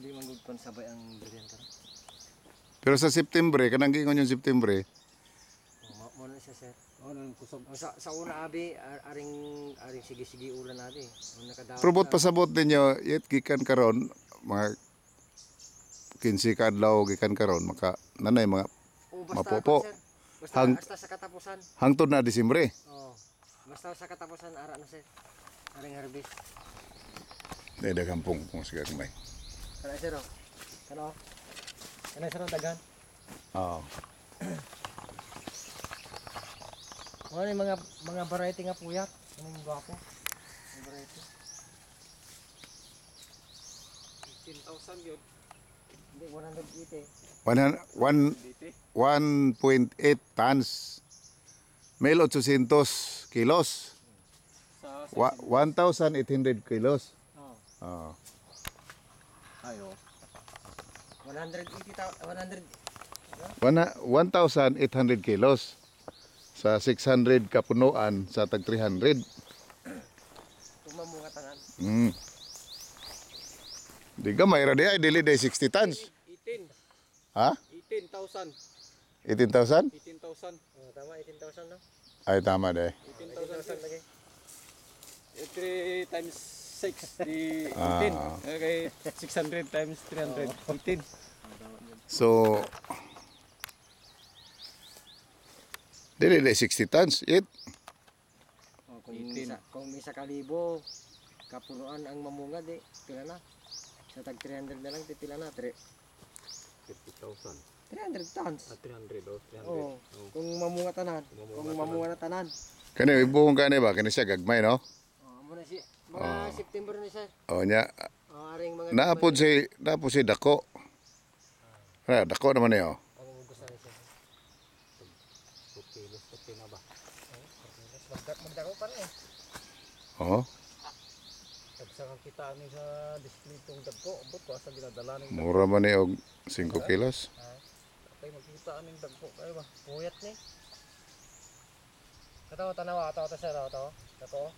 Hindi manggugkon sabay ang durian ka. Pero sa September, kanang gingon yung September, Mo na siya sir. Nang kusog. Sa una abi aring sige-sige ulan natin. Nakadaot. probot pasabot ninyo, yet gikan karon mga 15 ka adlaw gikan karon maka nanay mga mapopo. Sir. Basta sa katapusan. hangtod na Disyembre. Oo. Basta sa katapusan ara na sir. Aring harvest. Dahil daghang kung siya kumay. Kana sir oh. Kana sir ang dagan. Oo. Ano yung mga variety nga puyat? Ano yung gwapo? Yung variety? 15,000 yun. Hindi, 180. 1.8 tons. 1,800 kilos. Sa 1,800 kilos. Oo. Oo. ayo. 1,800 kilos. Sa 600 kapunuan sa tag 300. Tumamunga tanan. Di gamay ra di ay dili day 60 tons. 18. Ha? 18,000. 18,000? 18,000. Oh, tama, 18,000 no? Ay tama day. 18,000 lagi. 3 times 6 di 18. Ah. Okay, 600 times 300. 18. So dili day 60 tons. It Oh, kung isa kalibo, kapunuan ang mamunga di, pila na? Sa tag 300 na lang, pila na? 50,000. 300 tons. 300 o 300. Oo. Kung mamunga tanan. Kung mamunga na tanan. kani ibuhong kani ba kani siya gagmay no? Oh, muna si mga September ni sir. O nya Oh, aring mga naapod si dako. Ra dako naman niyo. ang gusto ni sir. 2 kilos, 50 na ba? Magdako pa rin eh. Oh, Sa kita ni sa distrito ng dagko, abot ko asa ginadala ning mura man ni og 5 kilos. kay makita ning dagko kay ba. Puyat ni. Katawa tanawa, katawa ta sir, katawa. Dako.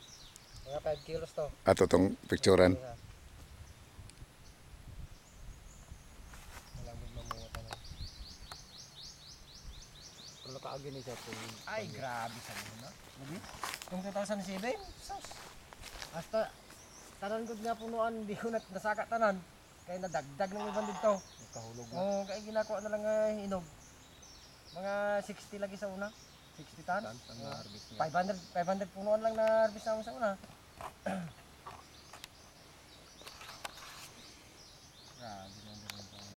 Mga 5 kilos to. Ato tong picturean. Malambot mamunga tanan. Pero kaagi ni sa kung Ay, grabe sa mo na. Labi? Kung 2007, sus. Hasta tanan gud nga punuan, di ko nasaka tanan. Kaya nadagdag ng ibang dito. kahulog na. Oo, kaya ginako na lang hinog. Mga 60 lagi sa una. 60 tons. Ang harvest niya. 500 punuan lang na harvest namin sa una.